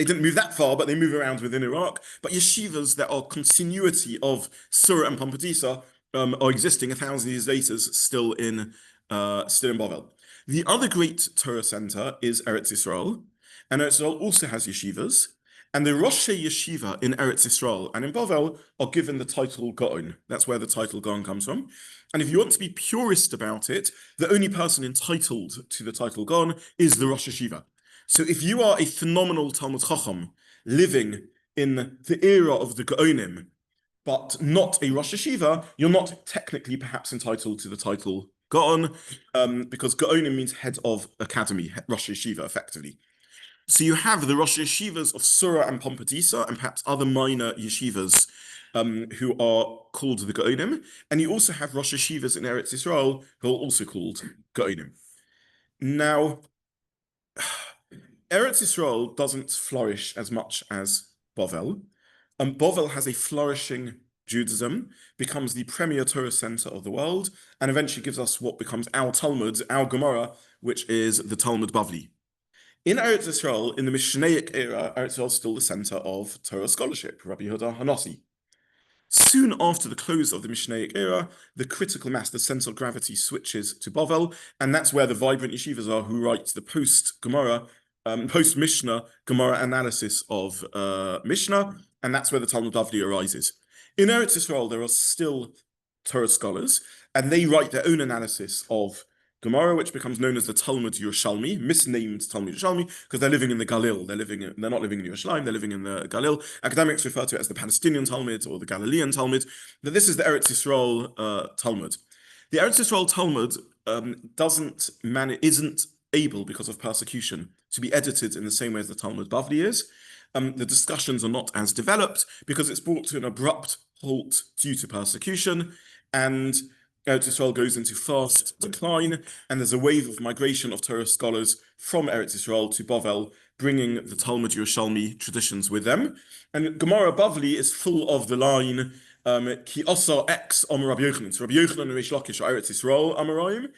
they didn't move that far, but they move around within Iraq. But yeshivas that are continuity of Sura and Pumbedita are existing 1,000 years later, still in Bavel. The other great Torah center is Eretz Yisrael, and Eretz Yisrael also has yeshivas. And the Rosh Yeshiva in Eretz Yisrael and in Bavel are given the title Gaon. That's where the title Gaon comes from. And if you want to be purist about it, the only person entitled to the title Gaon is the Rosh Yeshiva. So if you are a phenomenal Talmud Chacham living in the era of the Geonim, but not a Rosh Yeshiva, you're not technically perhaps entitled to the title Gaon, because Geonim means head of academy, Rosh Yeshiva, effectively. So you have the Rosh Yeshivas of Sura and Pumbedita, and perhaps other minor yeshivas who are called the Geonim, and you also have Rosh Yeshivas in Eretz Yisrael who are also called Geonim. Now, Eretz Yisrael doesn't flourish as much as Bavel. Bavel has a flourishing Judaism, becomes the premier Torah center of the world, and eventually gives us what becomes our Talmud, our Gemara, which is the Talmud Bavli. In Eretz Yisrael, in the Mishnaic era, Eretz Yisrael is still the center of Torah scholarship, Rabbi Yehuda Hanassi. Soon after the close of the Mishnaic era, the critical mass, the central gravity switches to Bavel, and that's where the vibrant yeshivas are who write the post-Mishnah Gemara analysis of Mishnah, and that's where the Talmud Bavli arises. In Eretz Yisrael, there are still Torah scholars, and they write their own analysis of Gemara, which becomes known as the Talmud Yerushalmi, misnamed Talmud Yerushalmi, because they're living in the Galil. They're not living in Yerushalayim, they're living in the Galil. Academics refer to it as the Palestinian Talmud or the Galilean Talmud. But this is the Eretz Yisrael Talmud. The Eretz Yisrael Talmud isn't able, because of persecution, to be edited in the same way as the Talmud Bavli is. The discussions are not as developed because it's brought to an abrupt halt due to persecution, and Eretz Yisrael goes into fast decline, and there's a wave of migration of Torah scholars from Eretz Yisrael to Bavel, bringing the Talmud Yerushalmi traditions with them. And Gemara Bavli is full of the line, Ki osa ex Amar Rabbi Yochanan. So Rabbi Yochanan and Reish Lakish are Eretz Yisrael Amaraim.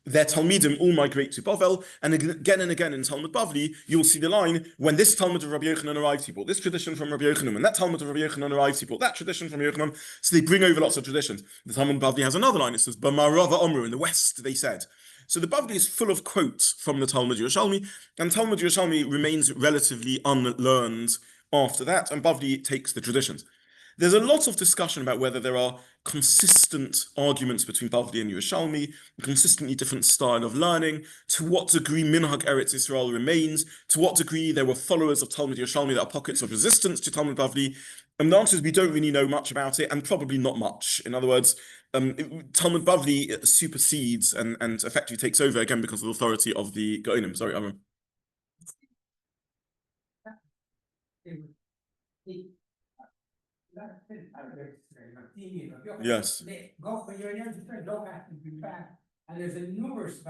Their Talmidim all migrate to Bavel, and again in Talmud Bavli, you'll see the line, when this Talmud of Rabbi Yochanan arrives, he brought this tradition from Rabbi Yochanan, when that Talmud of Rabbi Yochanan arrives, he brought that tradition from Yochanan, so they bring over lots of traditions. The Talmud Bavli has another line, it says, B'marava Omru, in the West, they said. So the Bavli is full of quotes from the Talmud Yerushalmi, and Talmud Yerushalmi remains relatively unlearned after that, and Bavli takes the traditions. There's a lot of discussion about whether there are consistent arguments between Bavli and Yerushalmi, a consistently different style of learning, to what degree Minhag Eretz Yisrael remains, to what degree there were followers of Talmud Yerushalmi that are pockets of resistance to Talmud Bavli. And the answer is we don't really know much about it, and probably not much. In other words, Talmud Bavli supersedes and effectively takes over again because of the authority of the Geonim. Sorry, Amrom. Yes. And there's a numerous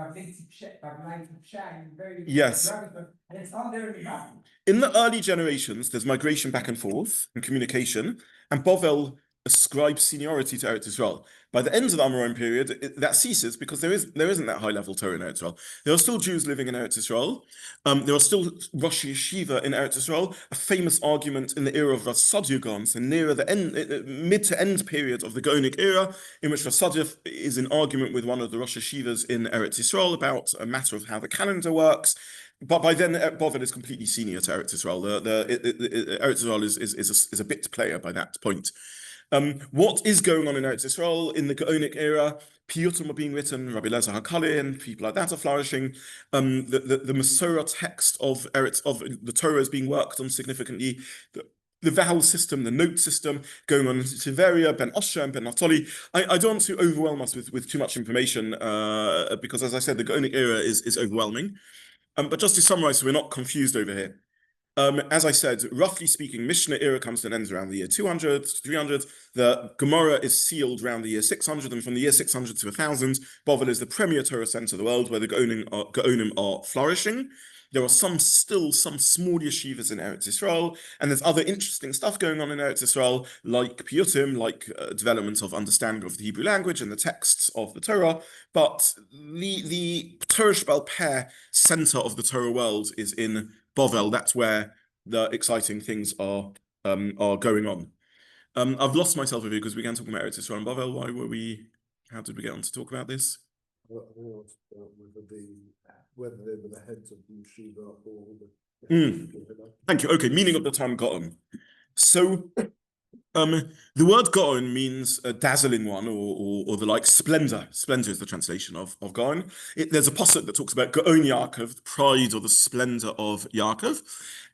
Yes. And it's all there in the Bible. In the early generations, there's migration back and forth and communication, and Bavel ascribes seniority to Eretz Yisrael. By the end of the Amaraim period, that ceases because there isn't that high level Torah in Eretz Yisrael. There are still Jews living in Eretz Yisrael. There are still Rosh Yeshiva in Eretz Yisrael. A famous argument in the era of Saadia Gaon, so nearer the end, mid to end period of the Gaonic era, in which Saadia is in argument with one of the Rosh Yeshivas in Eretz Yisrael about a matter of how the calendar works. But by then, Bavel is completely senior to Eretz Yisrael. Eretz Yisrael is a bit player by that point. What is going on in Eretz Yisrael in the Gaonic era? Piyutim are being written, Rabbi Lezer HaKaleh and people like that are flourishing. The Masorah text of the Torah is being worked on significantly. The vowel system, the note system, going on in Tiveria, Ben Osher, and Ben Naftali. I don't want to overwhelm us with too much information because, as I said, the Gaonic era is overwhelming. But just to summarize, so we're not confused over here. As I said, roughly speaking, Mishnah era comes to an end around the year 200, 300. The Gemara is sealed around the year 600, and from the year 600 to 1000, Bavel is the premier Torah center of the world where the Geonim are flourishing. There are still some small yeshivas in Eretz Yisrael, and there's other interesting stuff going on in Eretz Yisrael, like piyutim, like development of understanding of the Hebrew language and the texts of the Torah. But the Torah Sheba'al Peh center of the Torah world is in Bavel. That's where the exciting things are going on. I've lost myself with you because we began talking about Eretz Yisrael and Bavel. How did we get on to talk about this? Whether they were the heads of the yeshiva or Thank you. Okay, meaning of the term Gaon. So, the word Gaon means a dazzling one, or the like splendor. Splendor is the translation of Gaon. There's a pasuk that talks about Gaon Yaakov, the pride or the splendor of Yaakov.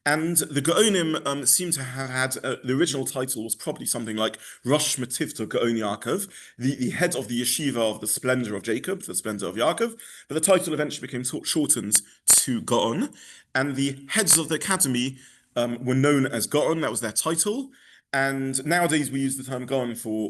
And the Geonim seem to have had, the original title was probably something like Rosh Mativta Gaon Yaakov, the head of the yeshiva of the splendor of Jacob, the splendor of Yaakov. But the title eventually became shortened to Gaon. And the heads of the academy were known as Gaon, that was their title. And nowadays we use the term Gaon for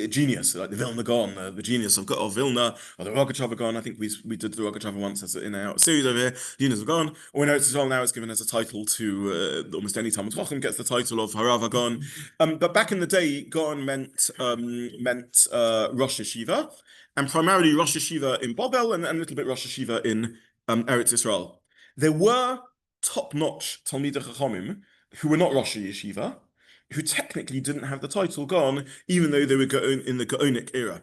genius, like the Vilna Gaon, the genius of Vilna, or the Rogatchover Gaon. I think we did the Rogatchover once as in our series over here, genius of Gaon. Or in Eretz Yisrael now it's given as a title to almost any Talmud Chacham gets the title of Harava Gaon. But back in the day, Gaon meant Rosh Yeshiva, and primarily Rosh Yeshiva in Bavel and a little bit Rosh Yeshiva in Eretz Yisrael. There were top-notch Talmidei Chachamim who were not Rosh Yeshiva, who technically didn't have the title Gaon, even though they were in the Gaonic era.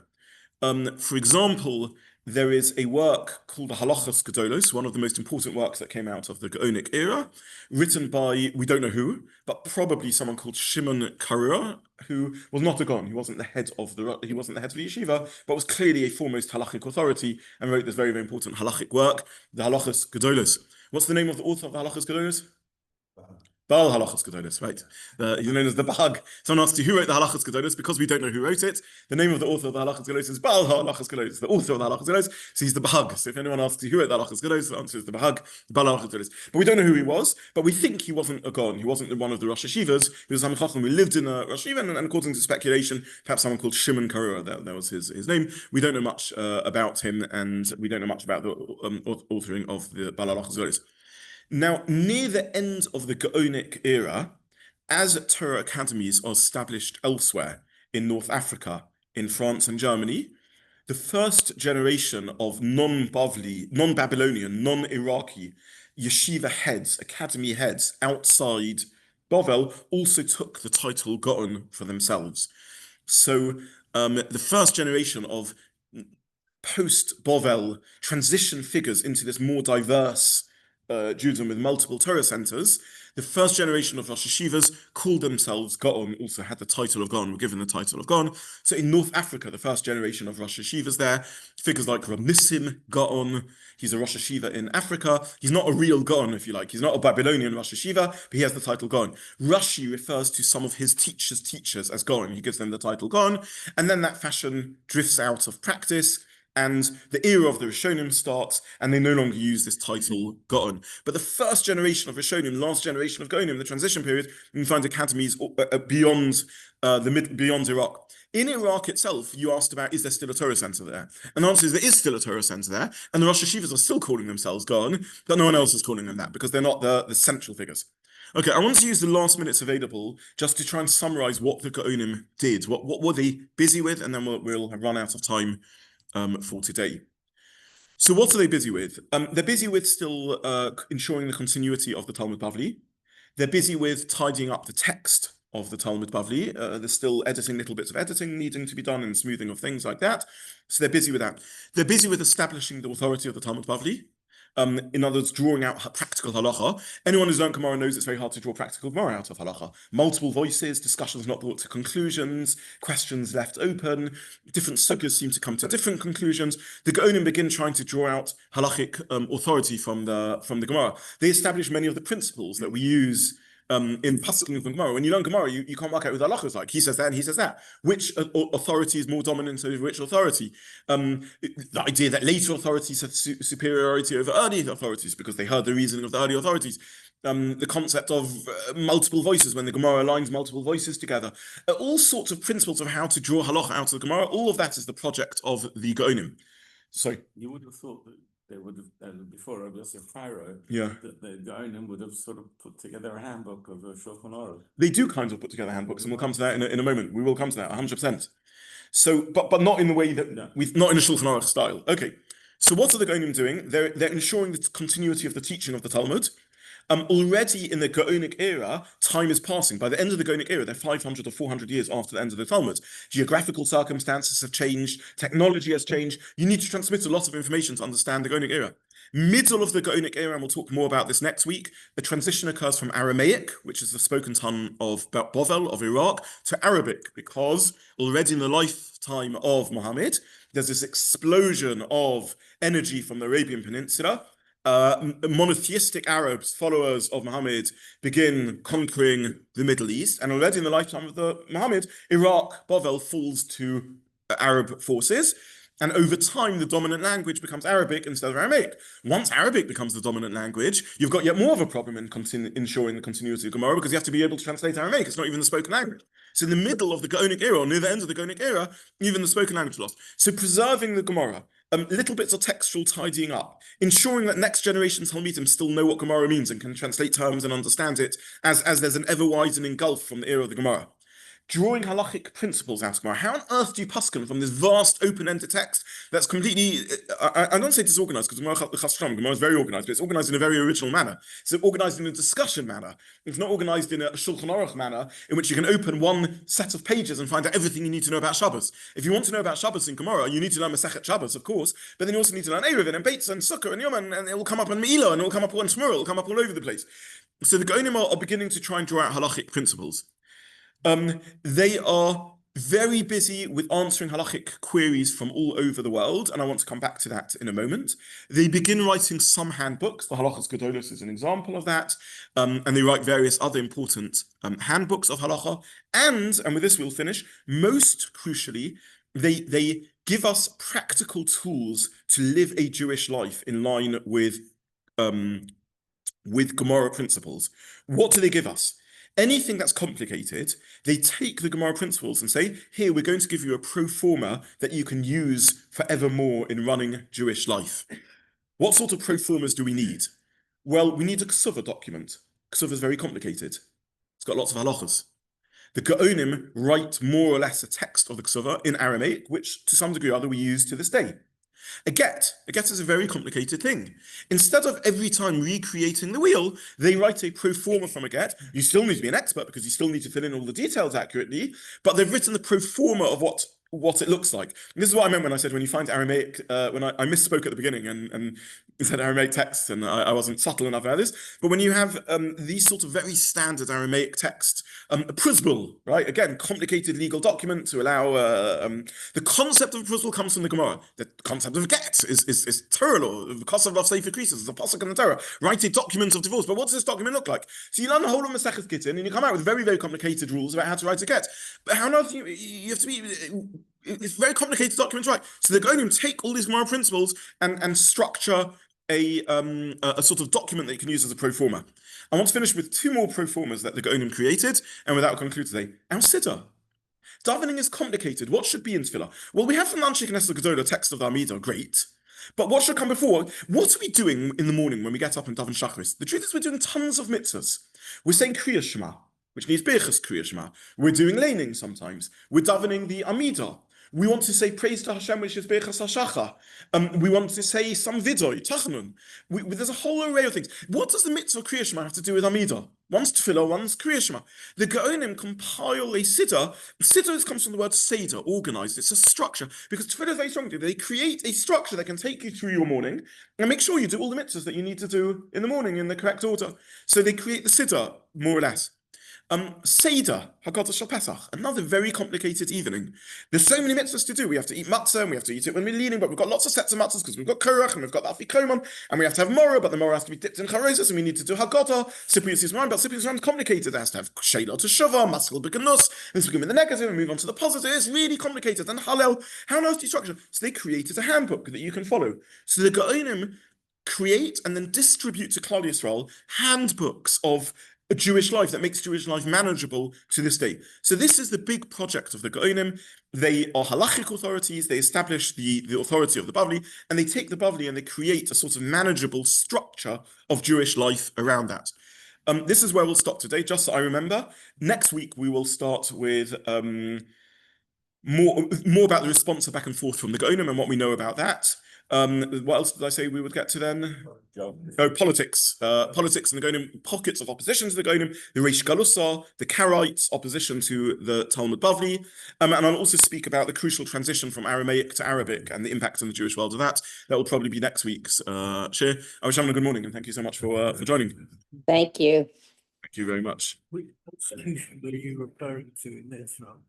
For example, there is a work called the Halachos Gedolos, one of the most important works that came out of the Gaonic era, written by, we don't know who, but probably someone called Shimon Karira, who was not a Gaon. He wasn't the head of the yeshiva, but was clearly a foremost halachic authority and wrote this very, very important halachic work, the Halachos Gedolos. What's the name of the author of the Halachos Gedolos? Baal Halachos Gedolos, right? He's known as the BeHa. Someone asked you who wrote the Halachos Gedolos, because we don't know who wrote it. The name of the author of the Halachos Gedolos is Baal Halachos Gedolos, the author of the Halachos Gedolos. So he's the BeHa. So if anyone asks you who wrote the Halachos Gedolos, the answer is the BeHa, Baal Halachos Gedolos. But we don't know who he was. But we think he wasn't a Gaon. He wasn't one of the Rosh Yeshivas. He was a Chacham who lived in a Rosh Yeshiva, and according to speculation, perhaps someone called Shimon Karira. That was his name. We don't know much about him, and we don't know much about the authoring of the Baal Halachos Gedolos. Now, near the end of the Gaonic era, as Torah academies are established elsewhere in North Africa, in France and Germany, the first generation of non-Bavli, non-Babylonian, non-Iraqi yeshiva heads, academy heads outside Bavel also took the title Gaon for themselves. So the first generation of post-Bavel transition figures into this more diverse Judaism with multiple Torah centers, the first generation of Rosh Yeshivas called themselves Gaon, also had the title of Gaon, were given the title of Gaon. So in North Africa, the first generation of Rosh Yeshivas there, figures like Nissim Gaon, he's a Rosh Yeshiva in Africa. He's not a real Gaon, if you like. He's not a Babylonian Rosh Yeshiva, but he has the title Gaon. Rashi refers to some of his teachers as Gaon. He gives them the title Gaon, and then that fashion drifts out of practice, and the era of the Rishonim starts, and they no longer use this title Gaon. But the first generation of Rishonim, last generation of Geonim, the transition period, you find academies beyond Iraq. In Iraq itself, you asked about, is there still a Torah center there? And the answer is there is still a Torah center there, and the Rosh Yeshivas are still calling themselves Gaon, but no one else is calling them that, because they're not the central figures. Okay, I want to use the last minutes available just to try and summarize what the Geonim did. What were they busy with? And then we'll have run out of time for today. So what are they busy with? They're busy with still ensuring the continuity of the Talmud Bavli. They're busy with tidying up the text of the Talmud Bavli. There's still little bits of editing needing to be done and smoothing of things like that. So they're busy with that. They're busy with establishing the authority of the Talmud Bavli. In other words, drawing out practical halacha. Anyone who's learned Gemara knows it's very hard to draw practical Gemara out of halacha. Multiple voices, discussions not brought to conclusions, questions left open, different sugyas seem to come to different conclusions. The Geonim begin trying to draw out halachic authority from the Gemara. They establish many of the principles that we use in Pasuk of Gemara. When you learn Gemara, you can't work out with halachos, like he says that and he says that. Which authority is more dominant over which authority? The idea that later authorities have superiority over early authorities because they heard the reasoning of the early authorities. The concept of multiple voices, when the Gemara aligns multiple voices together. All sorts of principles of how to draw halacha out of the Gemara. All of that is the project of the Geonim. So you would have thought that they would have, before Yosef Cairo, yeah, that the Geonim would have sort of put together a handbook of Shulchan Aruch. They do kind of put together handbooks, and we'll come to that in a moment. We will come to that 100%. So, but not in the way that not in a Shulchan Aruch style. Okay. So what are the Geonim doing? They're ensuring the continuity of the teaching of the Talmud. Already in the Gaonic era, time is passing. By the end of the Gaonic era, they're 500 or 400 years after the end of the Talmud. Geographical circumstances have changed, technology has changed. You need to transmit a lot of information to understand the Gaonic era. Middle of the Gaonic era, and we'll talk more about this next week, the transition occurs from Aramaic, which is the spoken tongue of Bavel, of Iraq, to Arabic, because already in the lifetime of Muhammad, there's this explosion of energy from the Arabian Peninsula. Monotheistic Arabs, followers of Muhammad, begin conquering the Middle East, and already in the lifetime of the Muhammad, Iraq, Bavel, falls to Arab forces, and over time, the dominant language becomes Arabic instead of Aramaic. Once Arabic becomes the dominant language, you've got yet more of a problem in ensuring the continuity of Gemara, because you have to be able to translate Aramaic. It's not even the spoken language. So in the middle of the Gaonic era, or near the end of the Gaonic era, even the spoken language lost. So preserving the Gemara, little bits of textual tidying up, ensuring that next generation Talmidim still know what Gemara means and can translate terms and understand it as there's an ever-widening gulf from the era of the Gemara. Drawing halachic principles out of Gemara. How on earth do you paskin from this vast open-ended text that's completely, I don't say disorganized, because Gemara is very organized, but it's organized in a very original manner. It's organized in a discussion manner. It's not organized in a Shulchan Aruch manner, in which you can open one set of pages and find out everything you need to know about Shabbos. If you want to know about Shabbos in Gemara, you need to learn Masechet Shabbos, of course, but then you also need to learn Erevin and Beitza and Sukkah and Yom, and it will come up on Me'ilah, and it will come up on Shmuel, it will come up all over the place. So the Geonim are beginning to try and draw out halachic principles. They are very busy with answering halachic queries from all over the world, and I want to come back to that in a moment. They begin writing some handbooks. The Halachos Gedolos is an example of that, and they write various other important handbooks of halacha. And with this we'll finish, most crucially, they give us practical tools to live a Jewish life in line with Gemara principles. What do they give us? Anything that's complicated, they take the Gemara principles and say, here, we're going to give you a pro forma that you can use forevermore in running Jewish life. What sort of pro formas do we need? Well, we need a Ksuva document. Ksuva is very complicated. It's got lots of halachos. The Geonim write more or less a text of the Ksuva in Aramaic, which to some degree or other we use to this day. A get is a very complicated thing. Instead of every time recreating the wheel, they write a pro forma from a get. You still need to be an expert because you still need to fill in all the details accurately, but they've written the pro forma of what it looks like. And this is what I meant when I said when you find Aramaic, when I misspoke at the beginning and said Aramaic texts, and I wasn't subtle enough about this, but when you have these sort of very standard Aramaic texts, a prusbul, right? Again, complicated legal document to allow, the concept of a prusbul comes from the Gemara. The concept of get is Torah law, the Kosav of Sefer Krisos, is a pasuk in the Torah. Write a document of divorce, but what does this document look like? So you learn the whole of Masechet Gittin, and you come out with very, very complicated rules about how to write a get. But how on earth you have to be... It's very complicated documents, right? So they're going to take all these moral principles and structure a sort of document that you can use as a pro forma. I want to finish with two more pro formas that the Geonim created, and with that I'll conclude today. Our Siddur. Davening is complicated. What should be in Tefillah? Well, we have from the Anshe Knesset Gedolah text of the Amidah, great. But what should come before? What are we doing in the morning when we get up and daven Shachris? The truth is we're doing tons of mitzvahs. We're saying Kriyas Shema, which needs Beichas Kriyas Shema. We're doing laning sometimes. We're davening the Amidah. We want to say praise to Hashem, which is Beichas HaShacha. We want to say some vidoy, tachanun. There's a whole array of things. What does the mitzvah Kriyas Shema have to do with Amidah? One's tefillah, one's Kriyas Shema. The Geonim compile a siddur. Siddur comes from the word seder, organized. It's a structure. Because tefillah is very strong. They create a structure that can take you through your morning and make sure you do all the mitzvahs that you need to do in the morning in the correct order. So they create the siddur, more or less. Seder, Haggadah Shel Pesach, another very complicated evening. There's so many mitzvahs to do. We have to eat matzah, and we have to eat it when we're leaning, but we've got lots of sets of matzahs because we've got korach, and we've got the afikoman, and we have to have morah, but the morah has to be dipped in Karaites, and we need to do Haggadah, Sipiyas Yisrael, but Sipiyas Yisrael is complicated. It has to have Sheila to Shava, Maskil Beganus, and so we give the negative and move on to the positive. It's really complicated. And Hallel, how on earth do you structure? So they created a handbook that you can follow. So the Geonim create and then distribute to Klal Yisrael handbooks of a Jewish life that makes Jewish life manageable to this day. So this is the big project of the Geonim. They are halachic authorities. They establish the authority of the Bavli, and they take the Bavli and they create a sort of manageable structure of Jewish life around that. This is where we'll stop today, just so I remember. Next week, we will start with more about the response of back and forth from the Geonim and what we know about that. What else did I say we would get to then? Oh, politics. Politics and the Gaonim, pockets of opposition to the Gaonim, the Reish Galusa, the Karaites, opposition to the Talmud Bavli. And I'll also speak about the crucial transition from Aramaic to Arabic and the impact on the Jewish world of that. That will probably be next week's share. I wish everyone a good morning and thank you so much for joining. Thank you. Thank you very much. Which constitution were you referring to in this one?